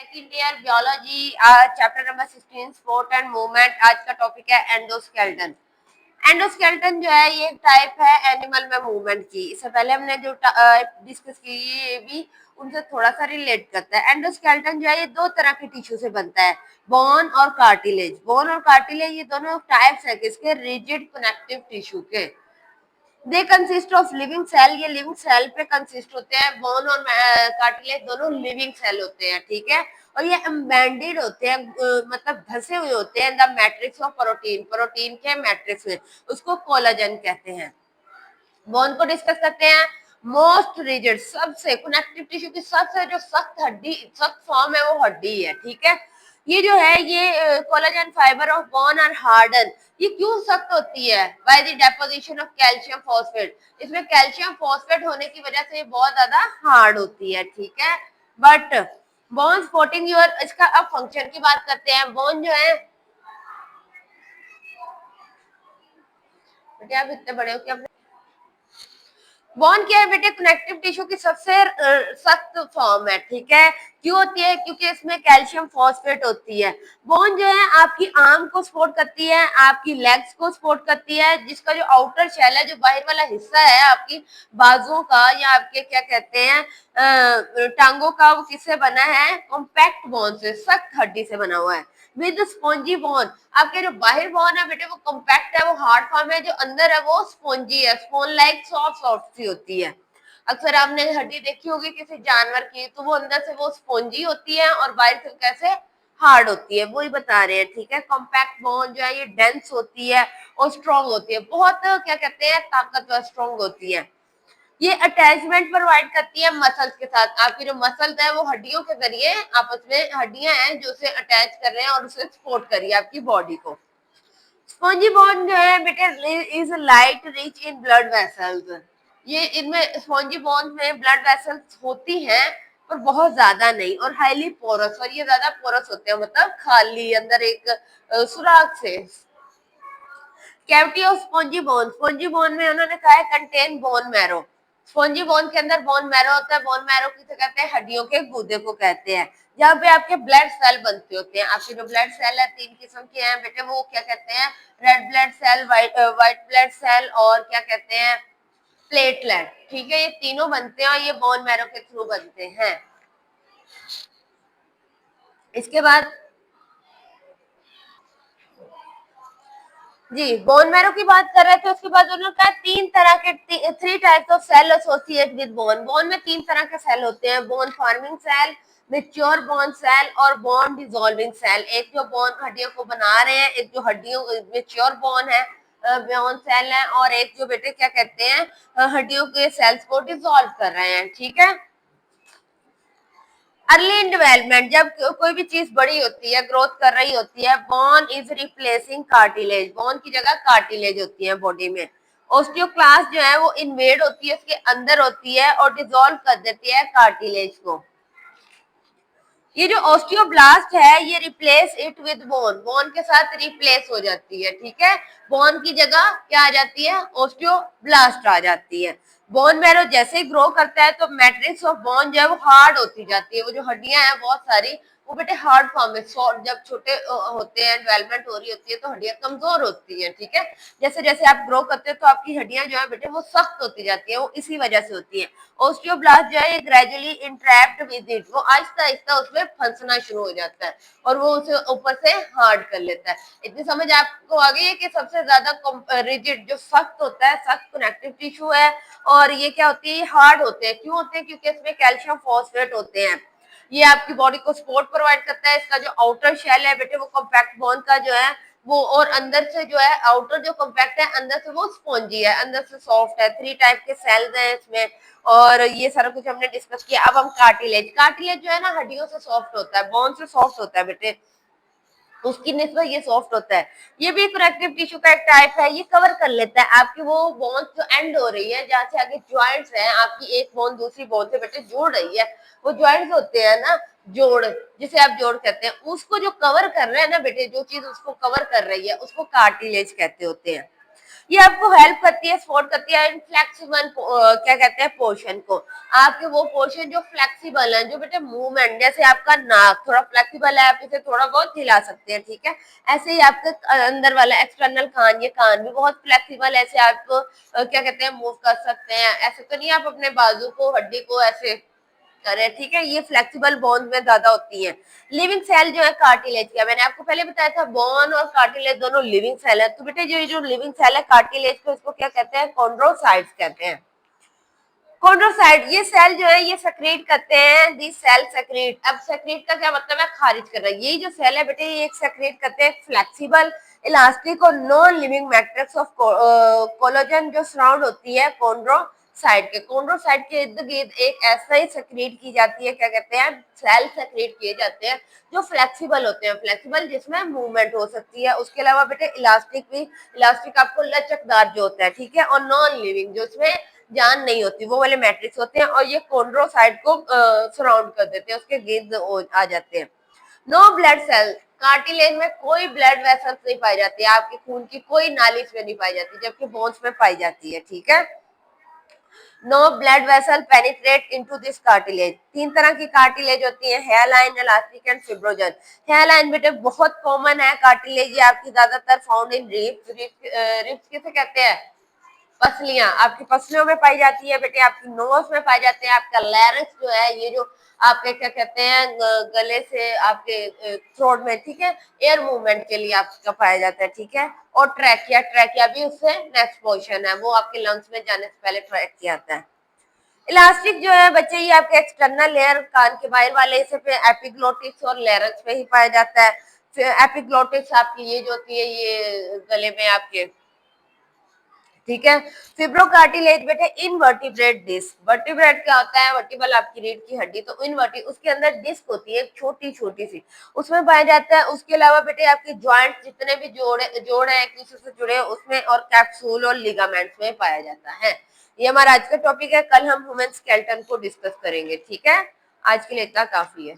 Second year biology chapter number 16 sport and movement. आज का topic है एंडोस्केलेटन। एंडोस्केलेटन जो है ये टाइप है एनिमल में मूवमेंट की। इससे पहले हमने जो डिस्कस की ये भी उनसे थोड़ा सा रिलेट करता है। एंडोस्केलेटन जो है ये दो तरह के टिश्यू से बनता है, बोन और कार्टिलेज। बोन और कार्टिलेज ये दोनों टाइप्स है किसके, रिजिड कनेक्टिव टिश्यू के। They consist of living cell, ये लिविंग सेल पे कंसिस्ट होते हैं। बोन और कार्टिलेज दोनों लिविंग सेल होते हैं, ठीक है। और ये एम्बेडेड होते हैं, मतलब धसे हुए होते हैं the matrix of protein, protein के मैट्रिक्स में, उसको कोलाजन कहते हैं। बोन को डिस्कस करते हैं। मोस्ट रिजिड, सबसे कनेक्टिव टिश्यू की सबसे जो सख्त हड्डी, सख्त फॉर्म है वो हड्डी है, ठीक है। ये जो है ये collagen fibre of bone are harden. ये क्यों सख्त होती है? By the deposition of calcium phosphate. इसमें कैल्शियम फॉस्फेट होने की वजह से ये बहुत ज्यादा हार्ड होती है, ठीक है। बट बोन सपोर्टिंग योर, इसका अब फंक्शन की बात करते हैं। बोन जो है, बेटे आप इतने बड़े हो कि आपने, बोन क्या है बेटे, कनेक्टिव टिश्यू की सबसे सख्त फॉर्म है, ठीक है। क्यों होती है? क्योंकि इसमें कैल्शियम फॉस्फेट होती है। बोन जो है आपकी आर्म को सपोर्ट करती है, आपकी लेग्स को सपोर्ट करती है। जिसका जो आउटर शेल है, जो बाहर वाला हिस्सा है आपकी बाजुओं का या आपके क्या कहते हैं टांगों का, वो किससे बना है? कॉम्पैक्ट बोन से, सख्त हड्डी से बना हुआ है। विद स्पॉन्जी बोन, आपके जो बाहर बोन है बेटे वो कॉम्पैक्ट है, वो हार्ड फॉर्म है। जो अंदर है वो स्पॉन्जी है, स्पॉन लाइक सॉफ्ट सॉफ्ट सी होती है। अक्सर आपने हड्डी देखी होगी किसी जानवर की, तो वो अंदर से वो स्पॉन्जी होती है और बाहर से कैसे हार्ड होती है, वही बता रहे हैं, ठीक है। कॉम्पैक्ट बोन जो है ये डेंस होती है और स्ट्रॉन्ग होती है, बहुत क्या कहते हैं ताकतवर, स्ट्रॉन्ग होती है। ये अटैचमेंट प्रोवाइड करती है मसल्स के साथ। आपकी जो मसल्स है वो हड्डियों के जरिए, आपस में हड्डियां हैं जो उसे अटैच कर रहे हैं और उसे सपोर्ट कर रही है आपकी बॉडी को। स्पॉन्जी बोन जो है बेटे is light rich in blood vessels. ये इनमें स्पॉन्जी बोन में ब्लड वेसल्स होती हैं पर बहुत ज्यादा नहीं, और हाईली पोरस, और ये ज्यादा पोरस होते हैं, मतलब खाली अंदर एक सुराख से। कैविटी ऑफ स्पॉन्जी बोन में उन्होंने कहा है contain bone marrow. Spongy bone के अंदर बोन मैरो होता है। बोन मैरो किसे कहते हैं? हड्डियों के गूदे को कहते हैं, जहाँ पे आपके ब्लड सेल बनते होते हैं। आपके जो ब्लड सेल है तीन किस्म के हैं बेटे, वो क्या कहते हैं? Red blood cell, white blood cell और क्या कहते हैं? प्लेटलेट, ठीक है। ये तीनों बनते हैं और ये बोन मैरो के थ्रू बनते हैं। इसके बाद जी बोन मैरो की बात कर रहे थे, उसके बाद उन्होंने कहा तीन तरह के, three types of cell associate with bone. Bone में तीन तरह के सेल होते हैं, bone forming cell, mature bone cell और बोन डिसॉल्विंग सेल। एक जो बोन हड्डियों को बना रहे हैं, एक जो हड्डियों मेच्योर बोन है, बोन सेल है, और एक जो बेटे क्या कहते हैं हड्डियों के सेल्स को डिसॉल्व कर रहे हैं, ठीक है। अर्ली इन डेवलपमेंट, जब कोई भी चीज बड़ी होती है, ग्रोथ कर रही होती है, bone is replacing cartilage, bone की जगह कार्टिलेज होती है बॉडी में। ओस्टियोक्लास्ट जो है वो इन्वेड होती है, उसके अंदर होती है और डिसॉल्व कर देती है कार्टिलेज को। ये जो ऑस्टियोब्लास्ट है ये replace it with bone, bone के साथ रिप्लेस हो जाती है, ठीक है। बोन की जगह क्या आ जाती है? ऑस्टियोब्लास्ट आ जाती है। बोन मैरो जैसे ही ग्रो करता है तो मैट्रिक्स ऑफ बोन जो है वो हार्ड होती जाती है। वो जो हड्डियां हैं बहुत सारी, वो बेटे हार्ड फॉर्म में, जब छोटे होते हैं, डेवलपमेंट हो रही होती है तो हड्डियां कमजोर होती हैं, ठीक है। जैसे जैसे आप ग्रो करते हैं तो आपकी हड्डियां जो है बेटे वो सख्त होती जाती है, वो इसी वजह से होती है। ओस्टियोब्लास्ट जो है ग्रेजुअली इंट्रैप्ड विद इट, वो आहिस्ता आहिस्ता उसमें फंसना शुरू हो जाता है और वो उसे ऊपर से हार्ड कर लेता है। इतनी समझ आपको आ गई है कि सबसे ज्यादा रिजिड जो सख्त होता है, सख्त कनेक्टिव टिश्यू है, और ये क्या होती है? हार्ड होते हैं। क्यों होते हैं? क्योंकि इसमें कैल्शियम फॉस्फेट होते हैं। ये आपकी बॉडी को सपोर्ट प्रोवाइड करता है। इसका जो आउटर शेल है बेटे वो कॉम्पैक्ट बोन का जो है वो, और अंदर से जो है आउटर जो कॉम्पैक्ट है, अंदर से वो स्पॉन्जी है, अंदर से सॉफ्ट है। थ्री टाइप के सेल्स हैं इसमें, और ये सारा कुछ हमने डिस्कस किया। अब हम कार्टिलेज, कार्टिलेज जो है ना हड्डियों से सॉफ्ट होता है, बोन से सॉफ्ट होता है बेटे, उसकी निस्बत ये सॉफ्ट होता है। ये भी कनेक्टिव टिश्यू का एक टाइप है। ये कवर कर लेता है आपकी वो बोन जो एंड हो रही है, जहाँ से आगे ज्वाइंट्स हैं, आपकी एक बोन दूसरी बोन से बेटे जोड़ रही है, वो ज्वाइंट्स होते हैं ना, जोड़, जिसे आप जोड़ कहते हैं, उसको जो कवर कर रहे हैं ना बेटे, जो चीज उसको कवर कर रही है उसको कार्टिलेज कहते होते हैं। ये आपको हेल्प करती है, सपोर्ट करती है इन फ्लेक्सिबल क्या कहते हैं पोर्शन को। आपके वो पोर्शन जो फ्लेक्सिबल है, जो बेटे मूवमेंट, जैसे आपका नाक थोड़ा फ्लेक्सिबल है, आप इसे थोड़ा बहुत हिला सकते हैं, ठीक है। ऐसे ही आपके अंदर वाला एक्सटर्नल कान, ये कान भी बहुत फ्लेक्सिबल है, ऐसे आप क्या कहते हैं मूव कर सकते हैं। ऐसे तो नहीं आप अपने बाजू को, हड्डी को ऐसे करें, ठीक है। ये फ्लेक्सिबल बोन्स में ज्यादा होती है। लिविंग सेल जो है कार्टिलेज का, मैंने आपको पहले बताया था बोन और कार्टिलेज दोनों लिविंग सेल है। तो बेटे जो लिविंग सेल है कार्टिलेज को, इसको क्या कहते हैं, कॉन्ड्रोसाइट्स कहते हैं। कॉन्ड्रोसाइट, ये सेल जो है ये सेक्रेट करते हैं, दी सेल सेक्रेट। अब सेक्रेट का क्या मतलब है, खारिज कर रहा है। यही जो सेल है बेटे ये सेक्रेट करते हैं फ्लेक्सिबल, इलास्टिक और non living matrix of collagen जो सराउंड होती है कॉन्ड्रोसाइट के। कॉन्ड्रोसाइट के इर्द गिर्द एक ऐसा ही सेक्रेट की जाती है, क्या कहते हैं, सेल सेक्रेट किए जाते हैं जो फ्लेक्सिबल होते हैं। फ्लेक्सिबल जिसमें मूवमेंट हो सकती है। उसके अलावा बेटे इलास्टिक भी, इलास्टिक आपको लचकदार जो होता है, ठीक है। और नॉन लिविंग जो उसमें जान नहीं होती, वो वाले मैट्रिक्स होते हैं। और ये कॉन्ड्रोसाइट को सराउंड कर देते हैं, उसके गिर्द आ जाते हैं। नो ब्लड सेल, कार्टिलेज में कोई ब्लड वेसल्स नहीं पाई जाती है, आपके खून की कोई नाली इसमें नहीं पाई जाती, जबकि बोन्स में पाई जाती है, ठीक है। No blood vessel penetrate into this cartilage. 3 तरह की कार्टिलेज होती है, hyaline, elastic and fibrogen. Hyaline बेटे बहुत कॉमन है, कार्टिलेज ये आपकी ज्यादातर फाउंड इन रिब्स। रिब्स किसे कहते हैं, पसलियां, आपकी पसलियों में पाई जाती है बेटे, आपकी नोज में पाई जाते हैं। आपका लैरिंक्स जो है, ये जो आपके क्या कहते हैं गले से आपके थ्रोट में, ठीक है, एयर मूवमेंट के लिए आपका पाया जाता है, ठीक है। और ट्रैकिया, ट्रैकिया भी उससे नेक्स्ट पोर्शन है, वो आपके लंग्स में जाने से पहले ट्रैकिया आता है। इलास्टिक जो है बच्चे ये आपके एक्सटर्नल लेयर, कान के बाहर वाले हिस्से पे एपिग्लोटिक्स और लैरिंक्स पे ही पाया जाता है। फिर एपिग्लोटिक्स आपकी ये जो होती है ये गले में आपके, ठीक है। फिब्रोकार्टिलेज बेटे इनवर्टिब्रेट डिस्क। वर्टिब्रेट क्या होता है, वर्टिबल आपकी रीढ़ की हड्डी, तो इनवर्टि उसके अंदर डिस्क होती है छोटी छोटी सी, उसमें पाया जाता है। उसके अलावा बेटे आपके जॉइंट जितने भी जोड़ है एक दूसरे से जुड़े उसमें, और कैप्सूल और लिगामेंट्स में पाया जाता है। ये हमारा आज का टॉपिक है, कल हम ह्यूमन स्केलेटन को डिस्कस करेंगे, ठीक है। आज के लिए इतना काफी है।